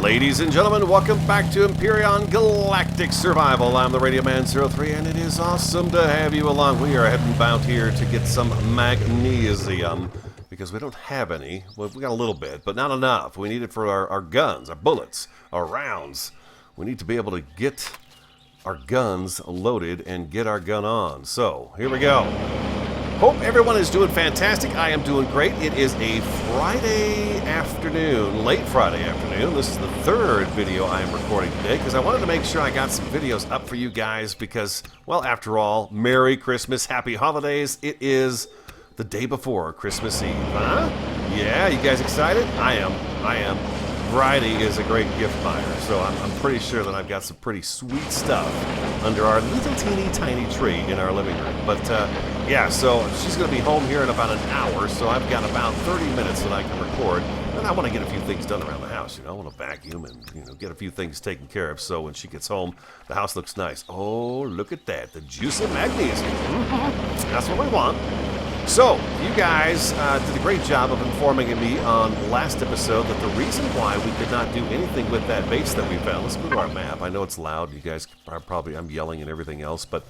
Ladies and gentlemen, welcome back to Empyrion Galactic Survival. I'm the Radio Man 03, and it is awesome to have you along. We are heading bound here to get some magnesium, because we don't have any. Well, we got a little bit, but not enough. We need it for our guns, our bullets, our rounds. We need to be able to get our guns loaded and get our gun on. So, here we go. Hope everyone is doing fantastic. I am doing great. It is a Friday afternoon, late Friday afternoon. This is the third video I am recording today because I wanted to make sure I got some videos up for you guys because, well, after all, Merry Christmas, Happy Holidays. It is the day before Christmas Eve, huh? Yeah, you guys excited? I am. Variety is a great gift buyer, so I'm pretty sure that I've got some pretty sweet stuff under our little teeny tiny tree in our living room. But yeah, so she's going to be home here in about an hour, so I've got about 30 minutes that I can record. And I want to get a few things done around the house. You know, I want to vacuum and get a few things taken care of, so when she gets home, the house looks nice. Oh, look at that, the juice of magnesium. That's what we want. So, you guys did a great job of informing me on last episode that the reason why we could not do anything with that base that we found, let's go to our map. I know it's loud, you guys are probably, I'm yelling and everything else, but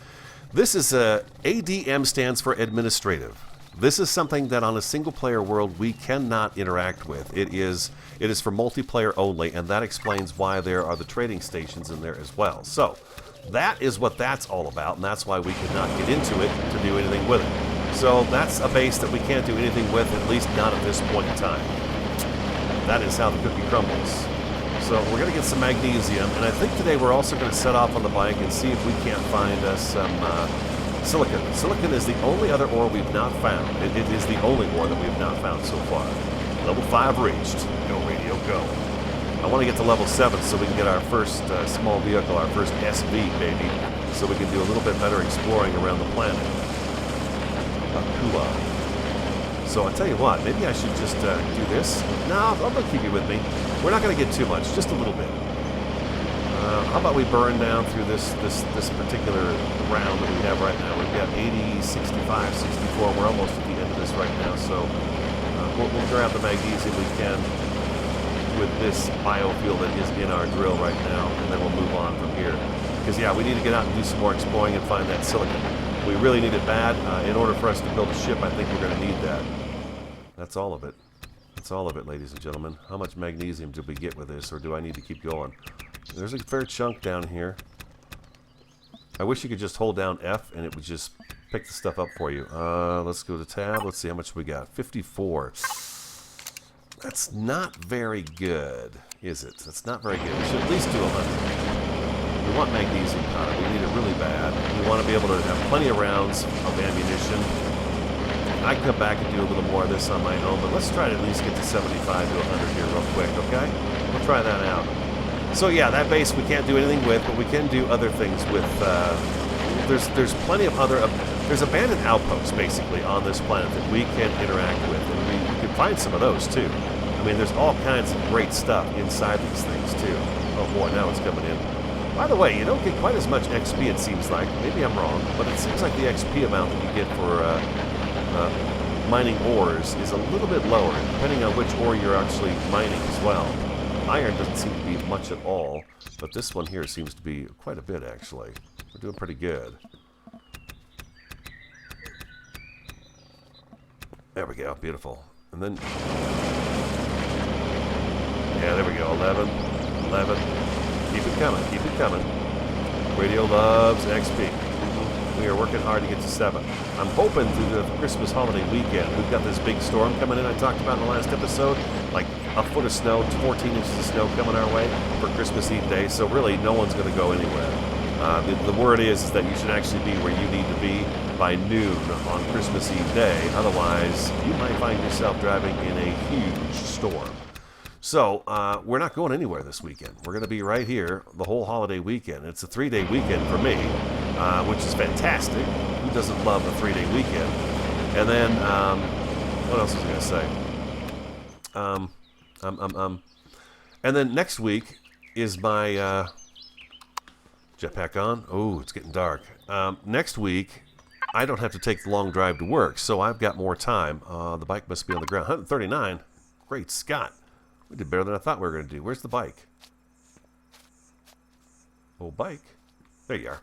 this is ADM stands for administrative. This is something that on a single player world we cannot interact with. It is for multiplayer only, and that explains why there are the trading stations in there as well. So, that is what that's all about, and that's why we could not get into it to do anything with it. So that's a base that we can't do anything with, at least not at this point in time. That is how the cookie crumbles. So we're going to get some magnesium, and I think today we're also going to set off on the bike and see if we can't find us some silicon. Silicon is the only other ore we've not found. It is the only ore that we've not found so far. Level 5 reached. Go, radio, go. I want to get to level 7 so we can get our first small vehicle, our first SV, baby, so we can do a little bit better exploring around the planet. So I tell you what, maybe I should just do this. No, I'm going to keep you with me. We're not going to get too much, just a little bit. How about we burn down through this particular round that we have right now? We've got 80, 65, 64. We're almost at the end of this right now, so we'll grab the magnesium we can with this biofuel that is in our drill right now, and then we'll move on from here. Because, yeah, we need to get out and do some more exploring and find that silicon. We really need it bad. In order for us to build a ship, I think we're going to need that. That's all of it. That's all of it, ladies and gentlemen. How much magnesium did we get with this, or do I need to keep going? There's a fair chunk down here. I wish you could just hold down F and it would just pick the stuff up for you. Let's go to tab. Let's see how much we got. 54. That's not very good, is it? That's not very good. We should at least do 100. We want magnesium powder. We need it really bad. We want to be able to have plenty of rounds of ammunition. I can come back and do a little more of this on my own, but let's try to at least get to 75 to 100 here real quick, okay? We'll try that out. So yeah, that base we can't do anything with, but we can do other things with, there's plenty of other, there's abandoned outposts basically on this planet that we can interact with, and we can find some of those too. I mean, there's all kinds of great stuff inside these things too. Oh boy, now it's coming in. By the way, you don't get quite as much XP, it seems like. Maybe I'm wrong, but it seems like the XP amount that you get for mining ores is a little bit lower, depending on which ore you're actually mining as well. Iron doesn't seem to be much at all, but this one here seems to be quite a bit, actually. We're doing pretty good. There we go, beautiful. And then... yeah, there we go, 11, 11. Keep it coming, keep it coming. Radio loves XP. We are working hard to get to 7. I'm hoping through the Christmas holiday weekend, we've got this big storm coming in I talked about in the last episode, like a foot of snow, 14 inches of snow coming our way for Christmas Eve day, so really no one's going to go anywhere. The word is that you should actually be where you need to be by noon on Christmas Eve day, otherwise you might find yourself driving in a huge storm. So, we're not going anywhere this weekend. We're going to be right here the whole holiday weekend. It's a 3-day weekend for me, which is fantastic. Who doesn't love a 3-day weekend? And then, what else was I going to say? And then next week is my, jetpack on. Oh, it's getting dark. Next week, I don't have to take the long drive to work, so I've got more time. The bike must be on the ground. 139. Great Scott. We did better than I thought we were going to do. Where's the bike? Oh, bike. There you are.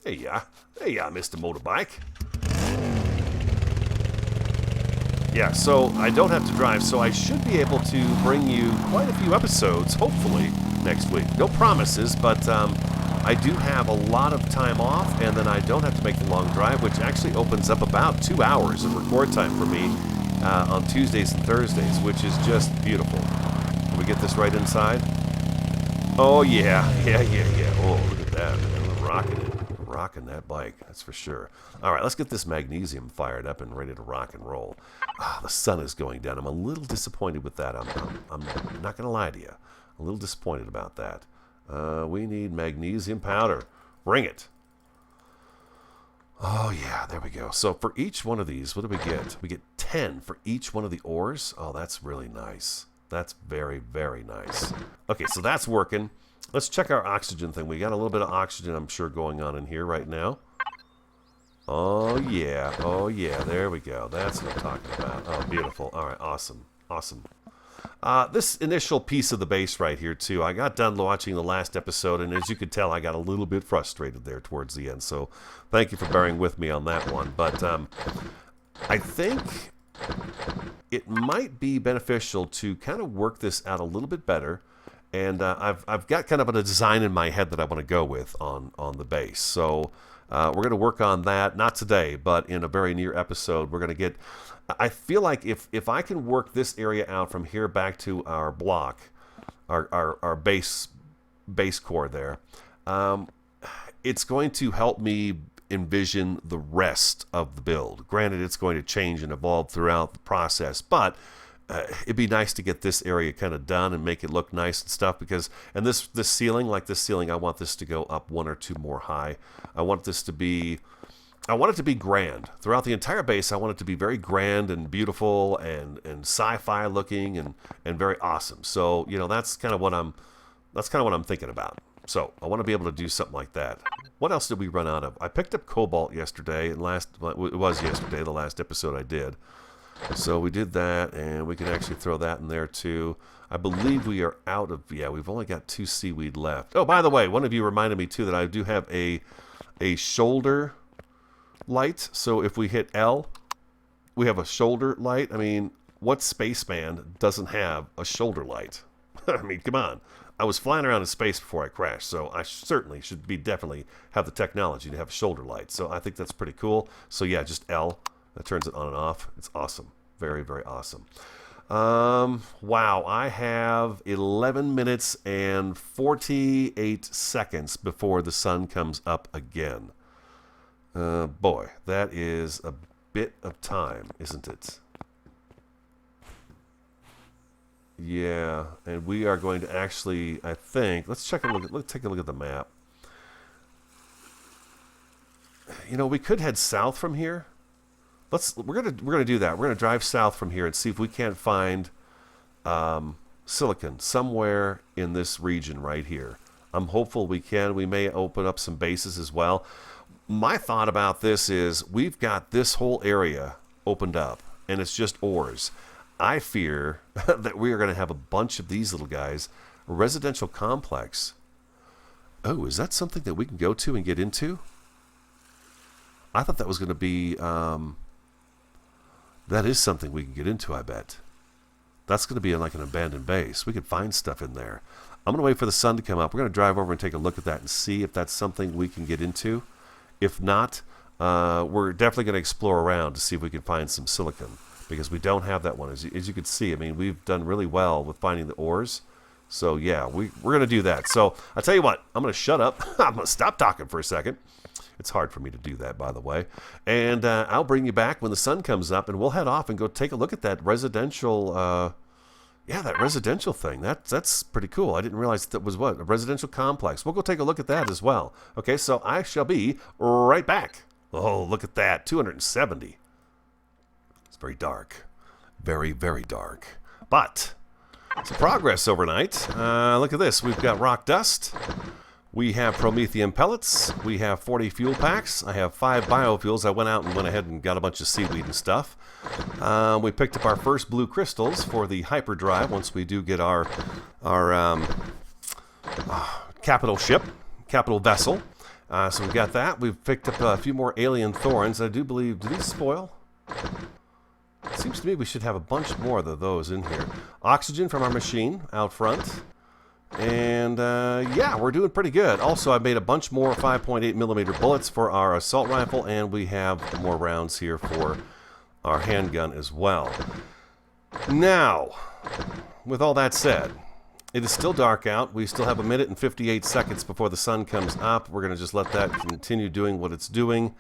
There you are. There you are, Mr. Motorbike. Yeah, so I don't have to drive, so I should be able to bring you quite a few episodes, hopefully, next week. No promises, but I do have a lot of time off, and then I don't have to make the long drive, which actually opens up about 2 hours of record time for me on Tuesdays and Thursdays, which is just beautiful. Can we get this right inside? Oh, yeah. Oh, look at that. We're rocking it. Rocking that bike, that's for sure. All right, let's get this magnesium fired up and ready to rock and roll. The sun is going down. I'm a little disappointed with that. I'm not going to lie to you. A little disappointed about that. We need magnesium powder. Bring it. Oh, yeah, there we go. So for each one of these, what do we get? We get 10 for each one of the ores. Oh, that's really nice. That's very, very nice. Okay, so that's working. Let's check our oxygen thing. We got a little bit of oxygen, I'm sure, going on in here right now. Oh, yeah. Oh, yeah. There we go. That's what I'm talking about. Oh, beautiful. All right. Awesome. Awesome. This initial piece of the base right here, too, I got done watching the last episode, and as you could tell, I got a little bit frustrated there towards the end. So thank you for bearing with me on that one. But I think it might be beneficial to kind of work this out a little bit better. And I've got kind of a design in my head that I want to go with on the base. So we're going to work on that, not today, but in a very near episode. We're going to get, I feel like if I can work this area out from here back to our block, our base core there, it's going to help me envision the rest of the build. Granted, it's going to change and evolve throughout the process, but it'd be nice to get this area kind of done and make it look nice and stuff, because, and this ceiling, like this ceiling, I want this to go up 1 or 2 more high. I want this to be, I want it to be grand. Throughout the entire base, I want it to be very grand and beautiful and sci-fi looking and very awesome. So, you know, that's kind of what I'm thinking about. So I want to be able to do something like that. What else did we run out of? I picked up cobalt yesterday, and it was yesterday, the last episode I did. So we did that, and we can actually throw that in there too. I believe we are out of, yeah, we've only got 2 seaweed left. Oh, by the way, one of you reminded me too that I do have a shoulder light. So if we hit L, we have a shoulder light. I mean, what spaceman doesn't have a shoulder light? I mean, come on. I was flying around in space before I crashed, so I certainly should definitely have the technology to have a shoulder light. So I think that's pretty cool. So yeah, just L. That turns it on and off. It's awesome. Very, very awesome. Wow, I have 11 minutes and 48 seconds before the sun comes up again. Boy, that is a bit of time, isn't it? Yeah, and we are going to actually, I think, let's take a look at the map. You know, we could head south from here. We're gonna do that. We're gonna drive south from here and see if we can't find silicon somewhere in this region right here. I'm hopeful we can. We may open up some bases as well. My thought about this is we've got this whole area opened up, and it's just ores. I fear that we are going to have a bunch of these little guys. A residential complex. Oh, is that something that we can go to and get into? I thought that was going to be... that is something we can get into, I bet. That's going to be like an abandoned base. We could find stuff in there. I'm going to wait for the sun to come up. We're going to drive over and take a look at that and see if that's something we can get into. If not, we're definitely going to explore around to see if we can find some silicon, because we don't have that one. As you can see, I mean, we've done really well with finding the ores. So, yeah, we're going to do that. So, I'll tell you what, I'm going to shut up. I'm going to stop talking for a second. It's hard for me to do that, by the way. And I'll bring you back when the sun comes up, and we'll head off and go take a look at that residential, that residential thing. That's pretty cool. I didn't realize that was a residential complex. We'll go take a look at that as well. Okay, so I shall be right back. Oh, look at that, 270. It's very dark. Very, very dark. But some progress overnight. Look at this. We've got rock dust. We have Promethean pellets. We have 40 fuel packs. I have 5 biofuels. I went out and went ahead and got a bunch of seaweed and stuff. We picked up our first blue crystals for the hyperdrive once we do get our capital ship, capital vessel. So we got that. We've picked up a few more alien thorns. I do believe, do these spoil? It seems to me we should have a bunch more of those in here. Oxygen from our machine out front. And yeah, we're doing pretty good. Also, I made a bunch more 5.8mm bullets for our assault rifle, and we have more rounds here for our handgun as well. Now, with all that said, it is still dark out. We still have 1 minute and 58 seconds before the sun comes up. We're going to just let that continue doing what it's doing.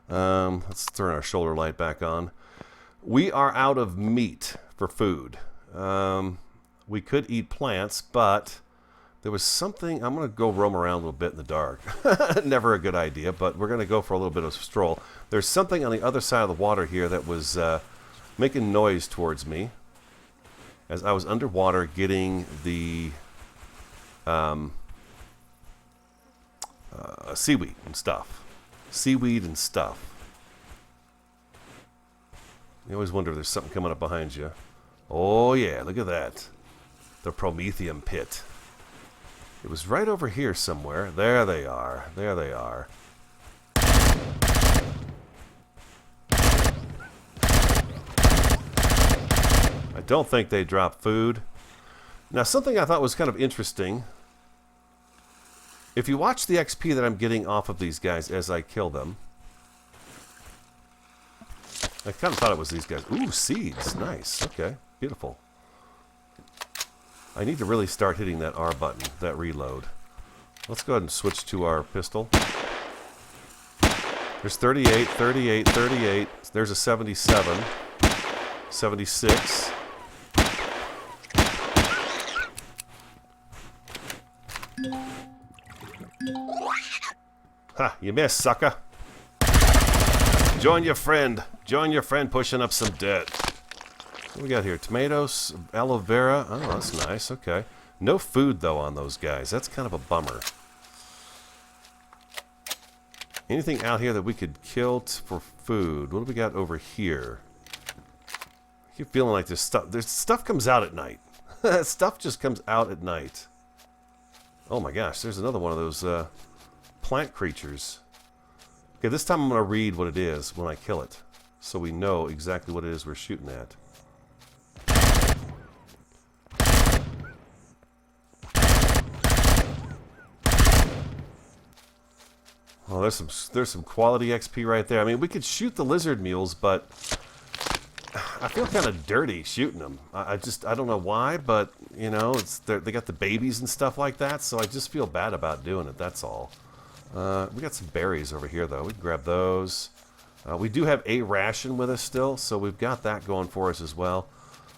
Let's turn our shoulder light back on. We are out of meat for food. We could eat plants, but there was something. I'm going to go roam around a little bit in the dark. Never a good idea, but we're going to go for a little bit of a stroll. There's something on the other side of the water here that was making noise towards me as I was underwater getting the seaweed and stuff. Seaweed and stuff. You always wonder if there's something coming up behind you. Oh yeah, look at that. The Promethean pit. It was right over here somewhere. There they are. There they are. I don't think they drop food. Now, something I thought was kind of interesting. If you watch the XP that I'm getting off of these guys as I kill them, I kind of thought it was these guys. Ooh, seeds. Nice. Okay. Beautiful. I need to really start hitting that R button, that reload. Let's go ahead and switch to our pistol. There's 38, 38, 38. There's a 77. 76. Ha! You missed, sucker. Join your friend. Join your friend pushing up some dirt. What do we got here? Tomatoes, aloe vera. Oh, that's nice. Okay. No food, though, on those guys. That's kind of a bummer. Anything out here that we could kill for food? What do we got over here? I keep feeling like there's stuff comes out at night. Stuff just comes out at night. Oh my gosh, there's another one of those plant creatures. Okay, this time I'm going to read what it is when I kill it, so we know exactly what it is we're shooting at. Oh, there's some quality XP right there. I mean, we could shoot the lizard mules, but I feel kind of dirty shooting them. I don't know why, but you know, they got the babies and stuff like that, so I just feel bad about doing it. That's all. We got some berries over here, though. We can grab those. We do have a ration with us still, so we've got that going for us as well.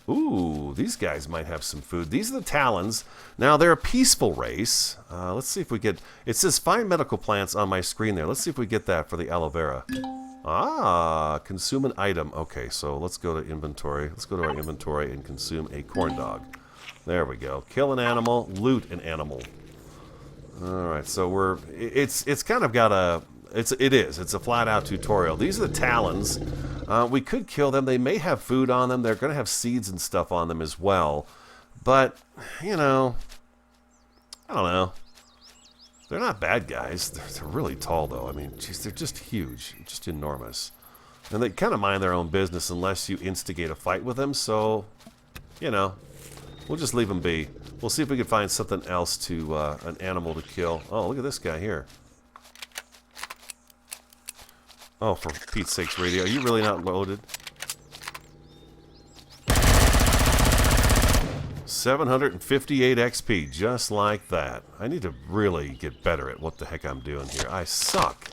Ooh, these guys might have some food. These are the Talons. Now, they're a peaceful race. Let's see if we get... It says find medical plants on my screen there. Let's see if we get that for the aloe vera. Ah, consume an item. Okay, so let's go to inventory. Let's go to our inventory and consume a corn dog. There we go. Kill an animal, loot an animal. Alright, so it's kind of got a... It's a flat-out tutorial. These are the Talons. We could kill them. They may have food on them. They're going to have seeds and stuff on them as well. But, you know, I don't know. They're not bad guys. They're really tall, though. I mean, geez, they're just huge. Just enormous. And they kind of mind their own business unless you instigate a fight with them. So, you know, we'll just leave them be. We'll see if we can find something else to, an animal to kill. Oh, look at this guy here. Oh, for Pete's sakes, radio. Are you really not loaded? 758 XP, just like that. I need to really get better at what the heck I'm doing here. I suck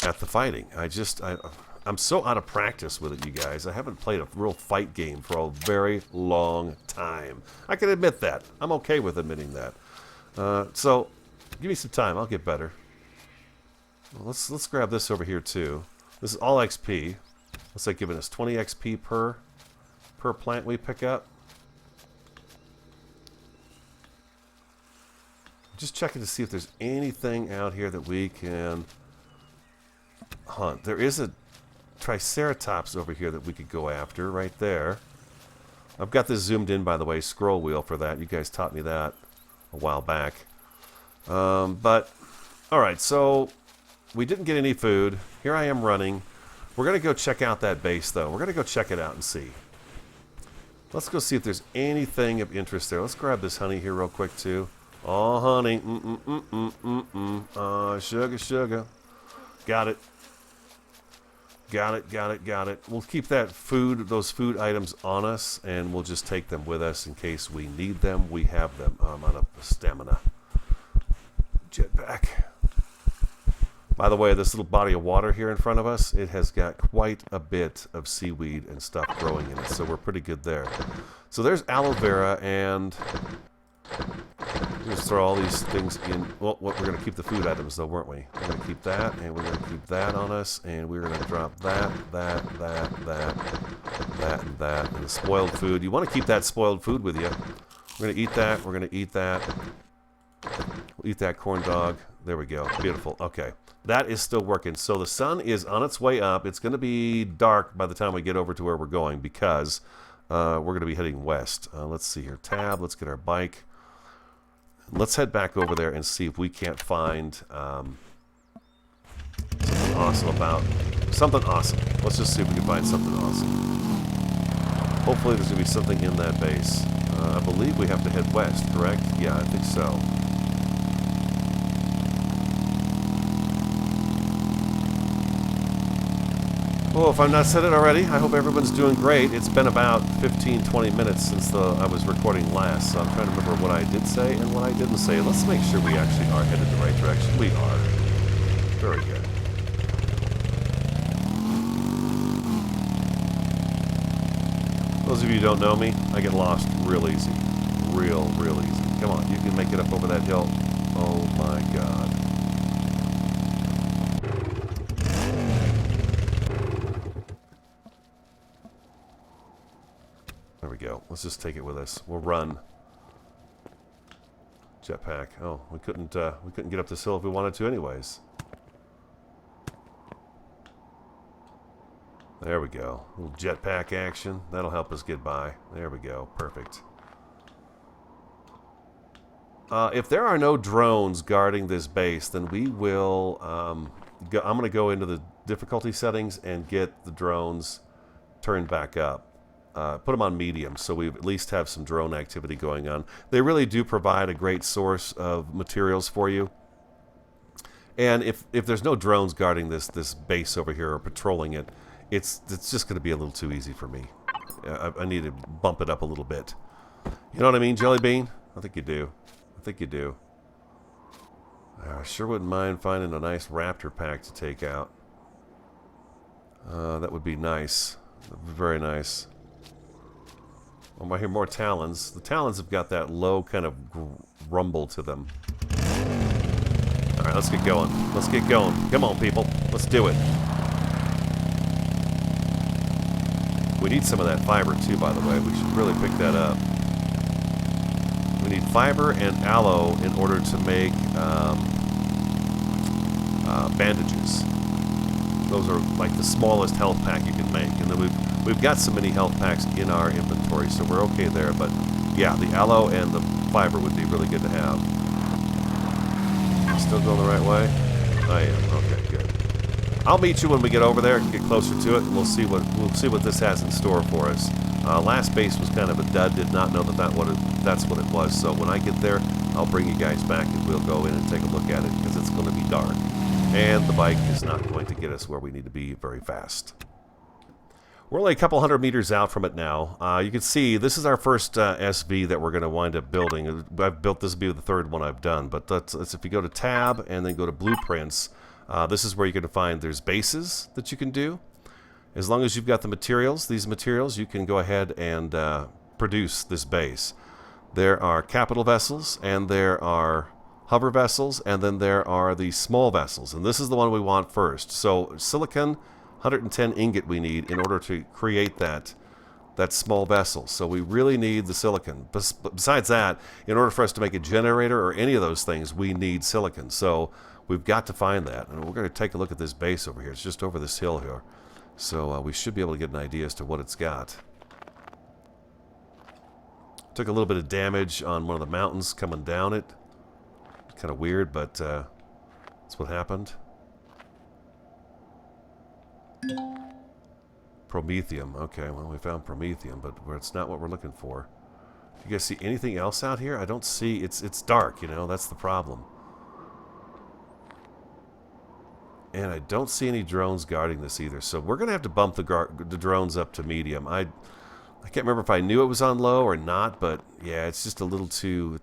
at the fighting. I'm so out of practice with it, you guys. I haven't played a real fight game for a very long time. I can admit that. I'm okay with admitting that. So, give me some time. I'll get better. Well, let's grab this over here too. This is all XP. What's that giving us? 20 XP per plant we pick up. Just checking to see if there's anything out here that we can hunt. There is a Triceratops over here that we could go after right there. I've got this zoomed in, by the way, scroll wheel for that. You guys taught me that a while back. But, alright, so we didn't get any food. Here I am running. We're going to go check out that base, though. We're going to go check it out and see. Let's go see if there's anything of interest there. Let's grab this honey here real quick, too. Oh, honey. Sugar, sugar. Got it. Got it, got it, got it. We'll keep that food, those food items on us, and we'll just take them with us in case we need them. We have them. I'm out of stamina. Jetpack. By the way, this little body of water here in front of us, it has got quite a bit of seaweed and stuff growing in it, so we're pretty good there. So there's aloe vera, and just throw all these things in. Well, we're going to keep the food items, though, weren't we? We're going to keep that, and we're going to keep that on us, and we're going to drop that, and the spoiled food. You want to keep that spoiled food with you. We're going to eat that. We're going to eat that. We'll eat that corn dog. There we go. Beautiful. Okay. That is still working. So the sun is on its way up. It's going to be dark by the time we get over to where we're going because we're going to be heading west. Let's see here. Tab. Let's get our bike. Let's head back over there and see if we can't find something awesome about... Something awesome. Let's just see if we can find something awesome. Hopefully there's going to be something in that base. I believe we have to head west, correct? Yeah, I think so. Well, if I've not said it already, I hope everyone's doing great. It's been about 15-20 minutes since I was recording last, so I'm trying to remember what I did say and what I didn't say. Let's make sure we actually are headed the right direction. We are. Very good. Those of you who don't know me, I get lost real easy. Real easy. Come on, you can make it up over that hill. Oh my god. There we go. Let's just take it with us. We'll run. Jetpack. Oh, we couldn't get up this hill if we wanted to anyways. There we go. A little jetpack action. That'll help us get by. There we go. Perfect. If there are no drones guarding this base, then we will... I'm going to go into the difficulty settings and get the drones turned back up. Put them on medium so we at least have some drone activity going on. They really do provide a great source of materials for you. And if there's no drones guarding this base over here or patrolling it, it's just going to be a little too easy for me. I need to bump it up a little bit. You know what I mean, Jelly Bean? I think you do. I think you do. I sure wouldn't mind finding a nice raptor pack to take out. That would be nice. That would be very nice. Oh, I hear more talons. The talons have got that low kind of rumble to them. Alright, let's get going. Let's get going. Come on, people. Let's do it. We need some of that fiber, too, by the way. We should really pick that up. We need fiber and aloe in order to make bandages. Those are like the smallest health pack you can make. And then we've got so many health packs in our inventory, so we're okay there. But yeah, the aloe and the fiber would be really good to have. Still going the right way? I am. Okay, good. I'll meet you when we get over there and get closer to it, and we'll see what this has in store for us. Last base was kind of a dud. Did not know that's what it was. So when I get there, I'll bring you guys back and we'll go in and take a look at it because it's going to be dark, and the bike is not going to get us where we need to be very fast. We're only a couple hundred meters out from it now. You can see this is our first SV that we're going to wind up building. I've built this, will be the third one I've done. But that's if you go to Tab and then go to Blueprints, this is where you're going to find there's bases that you can do. As long as you've got the materials, these materials, you can go ahead and produce this base. There are capital vessels, and there are hover vessels, and then there are the small vessels. And this is the one we want first. So silicon, 110 ingot we need in order to create that that small vessel. So we really need the silicon. Besides that, in order for us to make a generator or any of those things, we need silicon. So we've got to find that. And we're going to take a look at this base over here. It's just over this hill here. So we should be able to get an idea as to what it's got. Took a little bit of damage on one of the mountains coming down it. Kind of weird, but that's what happened. Promethium. Okay, well, we found promethium, but it's not what we're looking for. You guys see anything else out here? I don't see. It's dark, you know. That's the problem. And I don't see any drones guarding this either. So we're going to have to bump the drones up to medium. I can't remember if I knew it was on low or not, but yeah, it's just a little too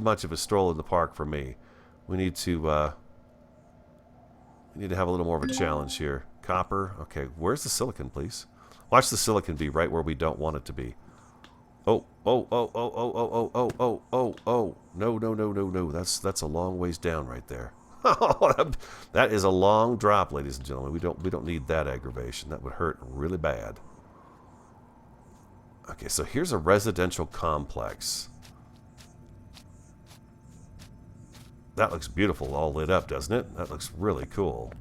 much of a stroll in the park for me. We need to have a little more of a challenge here. Copper. Okay, where's the silicon, please? Watch the silicon be right where we don't want it to be. Oh. No. That's a long ways down right there. That is a long drop, ladies and gentlemen. We don't need that aggravation. That would hurt really bad. Okay, so here's a residential complex. That looks beautiful, all lit up, doesn't it? That looks really cool.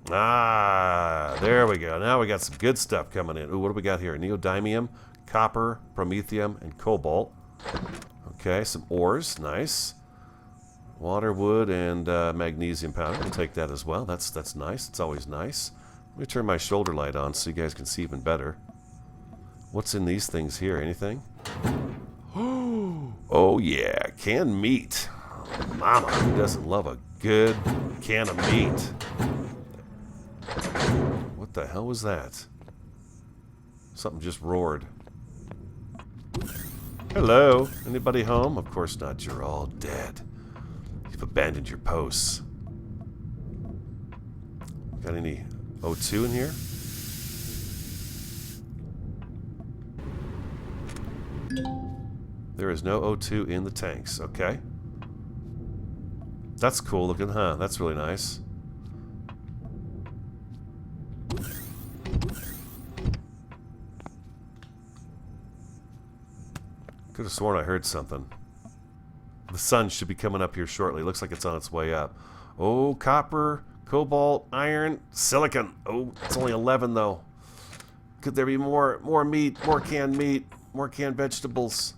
Ah, there we go. Now we got some good stuff coming in. Ooh, what do we got here? Neodymium, copper, promethium, and cobalt. Okay, some ores. Nice. Water, wood, and magnesium powder. We'll take that as well. That's nice. It's always nice. Let me turn my shoulder light on so you guys can see even better. What's in these things here? Anything? Oh, yeah. Canned meat. Mama, who doesn't love a good can of meat? What the hell was that? Something just roared. Hello? Anybody home? Of course not. You're all dead. You've abandoned your posts. Got any O2 in here? There is no O2 in the tanks. Okay. That's cool looking, huh? That's really nice. Could have sworn I heard something. The sun should be coming up here shortly. Looks like it's on its way up. Oh, copper, cobalt, iron, silicon. Oh, it's only 11 though. Could there be more meat, more canned vegetables?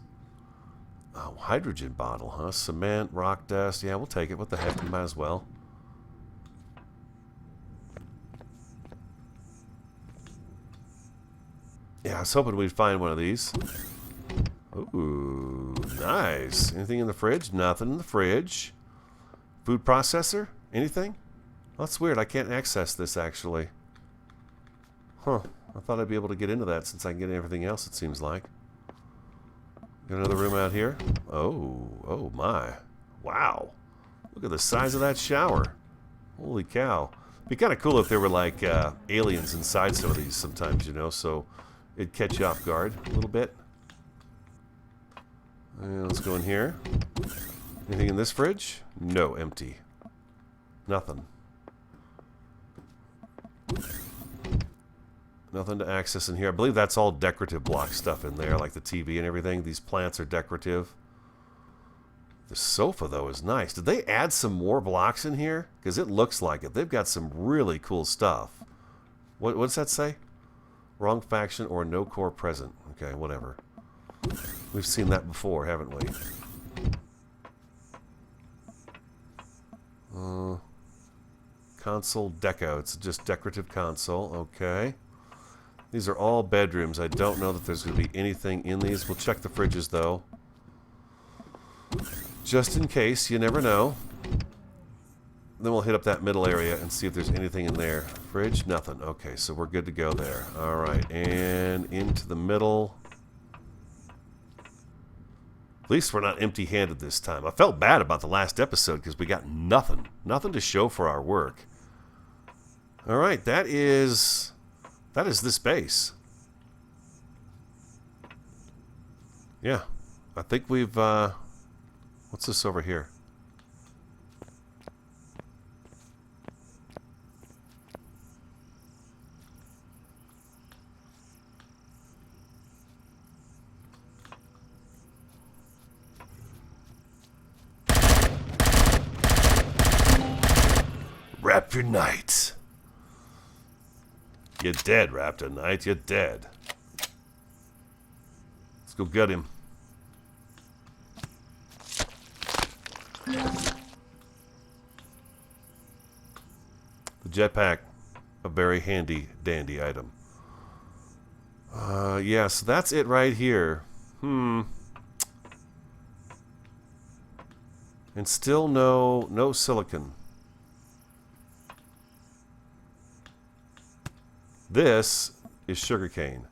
Oh, hydrogen bottle, huh? Cement, rock dust. Yeah, we'll take it. What the heck? We might as well. Yeah, I was hoping we'd find one of these. Ooh, nice. Anything in the fridge? Nothing in the fridge. Food processor? Anything? Well, that's weird. I can't access this, actually. Huh. I thought I'd be able to get into that since I can get everything else, it seems like. Got another room out here. Oh my. Wow. Look at the size of that shower. Holy cow. It'd be kind of cool if there were, like, aliens inside some of these sometimes, you know, so it'd catch you off guard a little bit. Let's go in here. Anything in this fridge? No, empty. Nothing. Nothing to access in here. I believe that's all decorative block stuff in there, like the TV and everything. These plants are decorative. The sofa, though, is nice. Did they add some more blocks in here? Because it looks like it. They've got some really cool stuff. What's that say? Wrong faction or no core present. Okay, whatever. We've seen that before, haven't we? Console deco. It's just decorative console. Okay. These are all bedrooms. I don't know that there's going to be anything in these. We'll check the fridges, though. Just in case. You never know. Then we'll hit up that middle area and see if there's anything in there. Fridge? Nothing. Okay, so we're good to go there. Alright, and into the middle. At least we're not empty-handed this time. I felt bad about the last episode because we got nothing. Nothing to show for our work. Alright, that is this base. Yeah. I think we've, what's this over here? Raptor Knight. You're dead, Raptor Knight. You're dead. Let's go get him. The jetpack, a very handy dandy item. Yeah, so that's it right here. And still no silicon. This is sugarcane.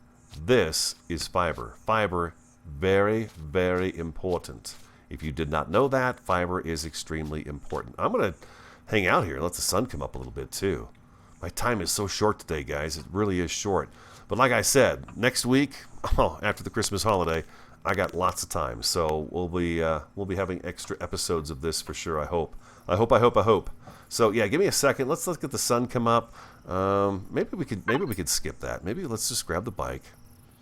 This is fiber. Fiber, very, very important. If you did not know that, fiber is extremely important. I'm going to hang out here and let the sun come up a little bit too. My time is so short today, guys. It really is short. But like I said, next week, after the Christmas holiday, I got lots of time. So we'll be having extra episodes of this for sure, I hope. I hope. So yeah, give me a second. Let's get the sun come up. Maybe we could skip that. Maybe let's just grab the bike.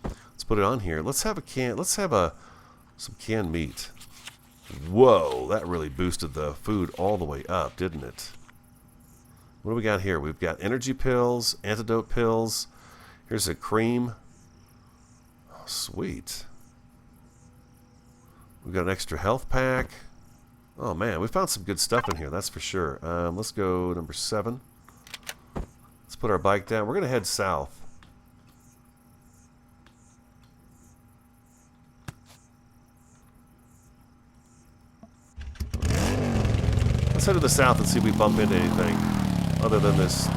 Let's put it on here. Let's have some canned meat. Whoa, that really boosted the food all the way up, didn't it? What do we got here? We've got energy pills, antidote pills. Here's a cream. Oh, sweet. We've got an extra health pack. Oh man, we found some good stuff in here, that's for sure. Let's go number 7. Let's put our bike down. We're going to head south. Let's head to the south and see if we bump into anything other than this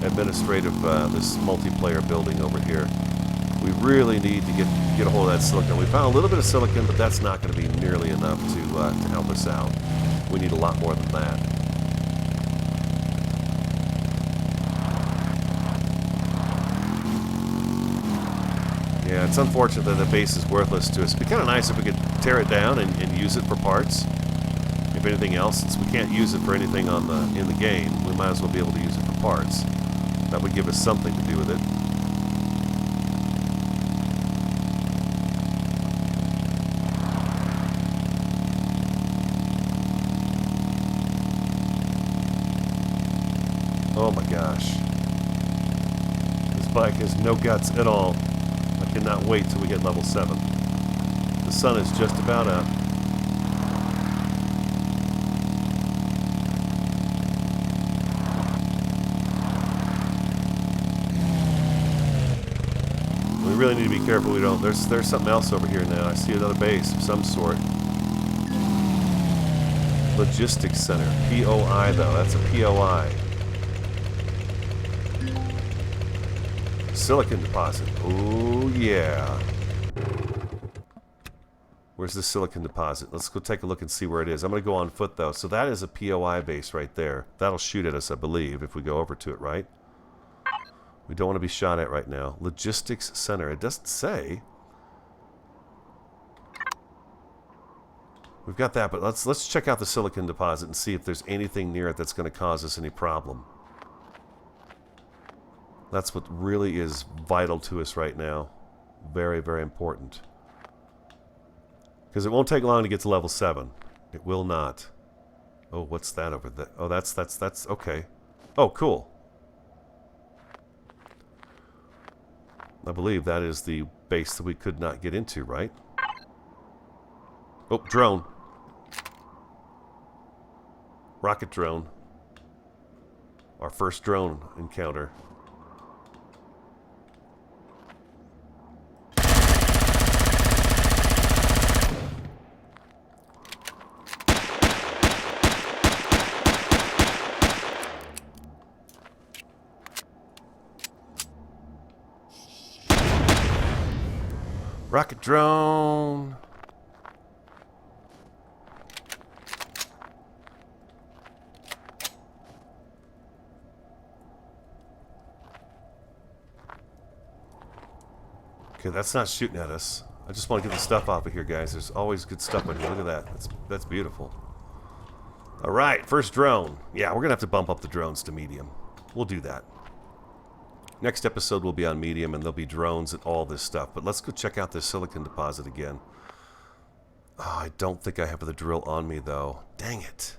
administrative, this multiplayer building over here. We really need to get a hold of that silicon. We found a little bit of silicon, but that's not going to be nearly enough to help us out. We need a lot more than that. Yeah, it's unfortunate that the base is worthless to us. It'd be kind of nice if we could tear it down and use it for parts. If anything else, since we can't use it for anything in the game, we might as well be able to use it for parts. That would give us something to do with it. Oh my gosh. This bike has no guts at all. I cannot wait till we get level 7. The sun is just about up. We really need to be careful we don't. There's something else over here now. I see another base of some sort. Logistics Center. POI though. That's a POI. Silicon deposit. Oh yeah. Where's the silicon deposit? Let's go take a look and see where it is. I'm going to go on foot though. So that is a POI base right there. That'll shoot at us, I believe, if we go over to it, right? We don't want to be shot at right now. Logistics Center. It doesn't say. We've got that, but let's check out the silicon deposit and see if there's anything near it that's going to cause us any problem. That's what really is vital to us right now. Very, very important. Because it won't take long to get to level 7. It will not. Oh, what's that over there? Oh, that's okay. Oh, cool. I believe that is the base that we could not get into, right? Oh, drone. Rocket drone. Our first drone encounter. Rocket drone. Okay, that's not shooting at us. I just want to get the stuff off of here, guys. There's always good stuff in here. Look at that. That's beautiful. All right, first drone. Yeah, we're going to have to bump up the drones to medium. We'll do that. Next episode will be on medium, and there'll be drones and all this stuff. But let's go check out this silicon deposit again. Oh, I don't think I have the drill on me, though. Dang it.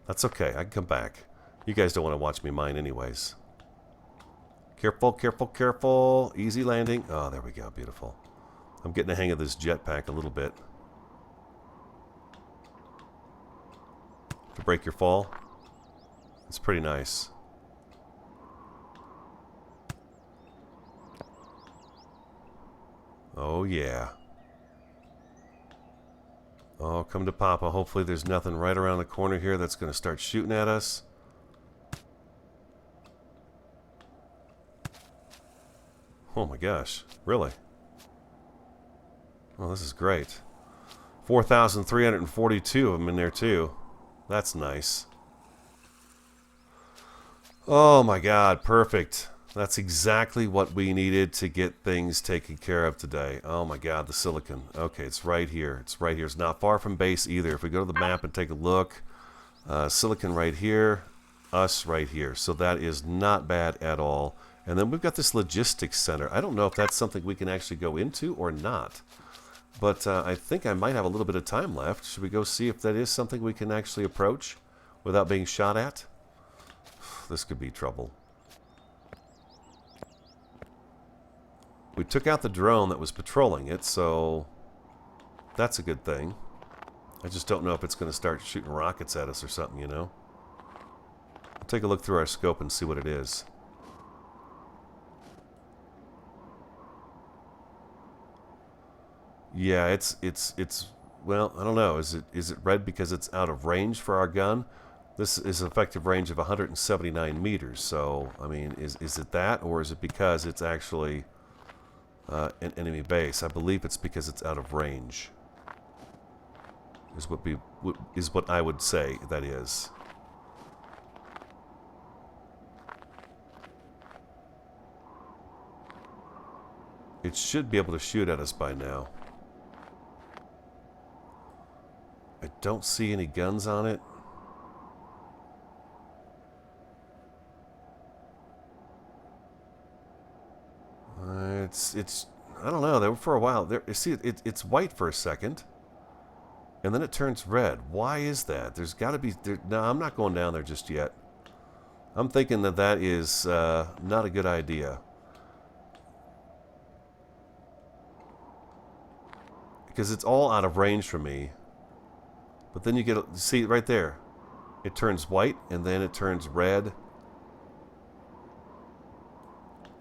That's okay. I can come back. You guys don't want to watch me mine anyways. Careful, careful, careful. Easy landing. Oh, there we go. Beautiful. I'm getting the hang of this jetpack a little bit. To break your fall. It's pretty nice. Oh, yeah. Oh, come to Papa. Hopefully there's nothing right around the corner here that's going to start shooting at us. Oh my gosh. Really? Oh, this is great. 4,342 of them in there too. That's nice. Oh my god, perfect. That's exactly what we needed to get things taken care of today. Oh my god, the silicon. Okay, it's right here. It's right here. It's not far from base either. If we go to the map and take a look, silicon right here, us right here. So that is not bad at all. And then we've got this logistics center. I don't know if that's something we can actually go into or not. But I think I might have a little bit of time left. Should we go see if that is something we can actually approach without being shot at? This could be trouble. We took out the drone that was patrolling it, so that's a good thing. I just don't know if it's going to start shooting rockets at us or something, you know? I'll take a look through our scope and see what it is. Yeah, it's well, I don't know. Is it red because it's out of range for our gun? This is an effective range of 179 meters. So, I mean, is it that, or is it because it's actually an enemy base? I believe it's because it's out of range. Is what I would say that is. It should be able to shoot at us by now. I don't see any guns on it. It's I don't know. They were for a while. There, you see, it's white for a second, and then it turns red. Why is that? There's got to be. No, I'm not going down there just yet. I'm thinking that is not a good idea. Because it's all out of range for me. But then you get, see right there, it turns white and then it turns red.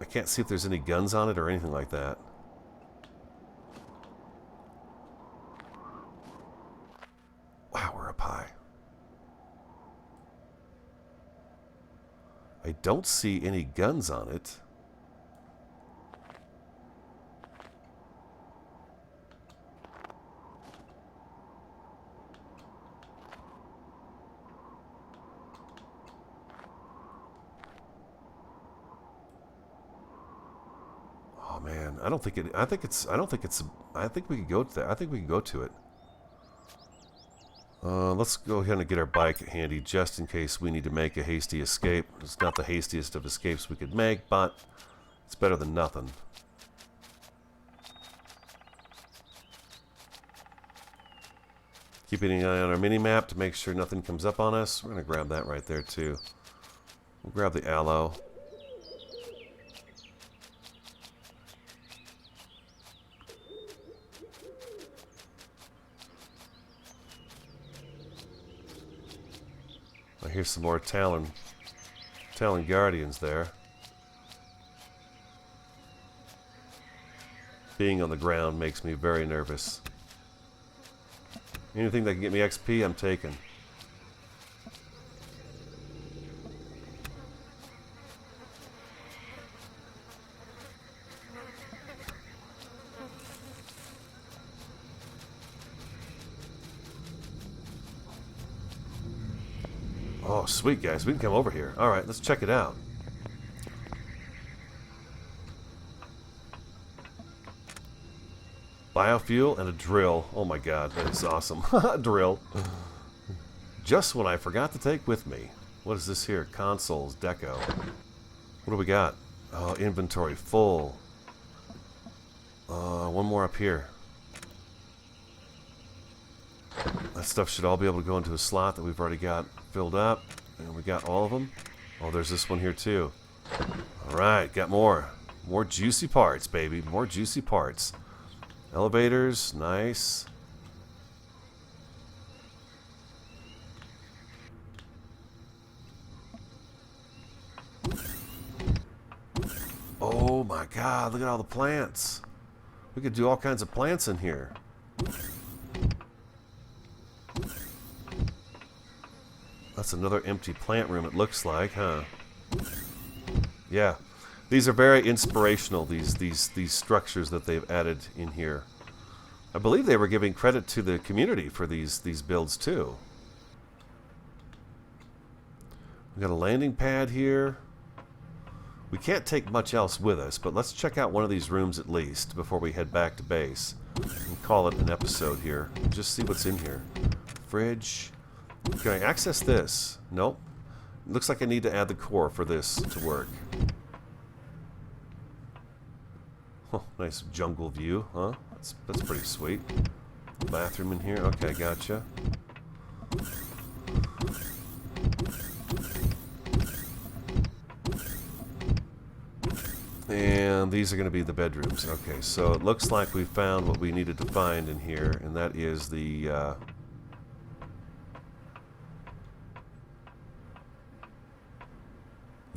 I can't see if there's any guns on it or anything like that. Wow, we're up high. I don't see any guns on it. Man, I don't think it. I think it's. I don't think it's. I think we can go to that. I think we can go to it. Let's go ahead and get our bike handy just in case we need to make a hasty escape. It's not the hastiest of escapes we could make, but it's better than nothing. Keeping an eye on our mini-map to make sure nothing comes up on us. We're going to grab that right there, too. We'll grab the aloe. I hear some more Talon Guardians there. Being on the ground makes me very nervous. Anything that can get me XP, I'm taking. Oh, sweet, guys. We can come over here. Alright, let's check it out. Biofuel and a drill. Oh my god, that is awesome. Drill. Just what I forgot to take with me. What is this here? Consoles, deco. What do we got? Oh, inventory full. One more up here. That stuff should all be able to go into a slot that we've already got filled up. And we got all of them. Oh, there's this one here too. All right, got more. More juicy parts, baby. More juicy parts. Elevators, nice. Oh my God, look at all the plants. We could do all kinds of plants in here. That's another empty plant room, it looks like, huh? Yeah. These are very inspirational, these structures that they've added in here. I believe they were giving credit to the community for these builds too. We got a landing pad here. We can't take much else with us, but let's check out one of these rooms at least before we head back to base. And call it an episode here. Just see what's in here. Fridge. Can I access this? Nope. Looks like I need to add the core for this to work. Oh, nice jungle view, huh? That's pretty sweet. Bathroom in here. Okay, gotcha. And these are going to be the bedrooms. Okay, so it looks like we found what we needed to find in here, and that is the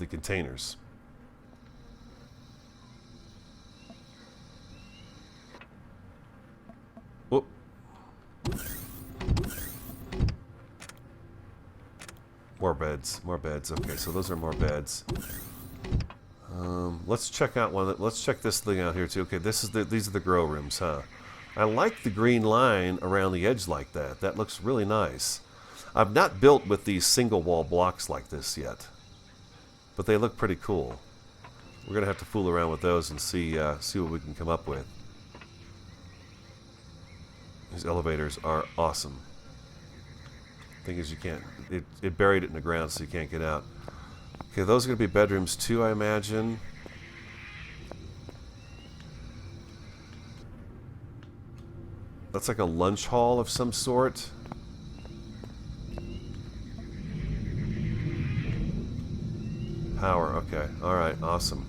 containers. Whoop. More beds. More beds. Okay, so those are more beds. Let's check out one. Let's check this thing out here too. Okay, these are the grow rooms, huh? I like the green line around the edge like that. That looks really nice. I've not built with these single wall blocks like this yet, but they look pretty cool. We're gonna have to fool around with those and see what we can come up with. These elevators are awesome. Thing is, you can't. It buried it in the ground, so you can't get out. Okay, those are going to be bedrooms too, I imagine. That's like a lunch hall of some sort. Power, okay. Alright, awesome.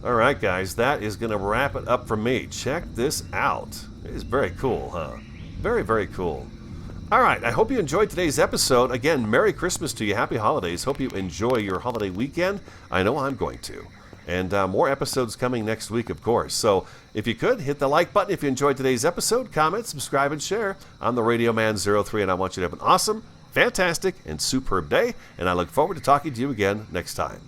Alright, guys, that is going to wrap it up for me. Check this out. It is very cool, huh? Very, very cool. Alright, I hope you enjoyed today's episode. Again, Merry Christmas to you. Happy Holidays. Hope you enjoy your holiday weekend. I know I'm going to. And more episodes coming next week, of course. So if you could, hit the like button if you enjoyed today's episode. Comment, subscribe, and share. I'm the Radio Man 03, and I want you to have an awesome, fantastic, and superb day. And I look forward to talking to you again next time.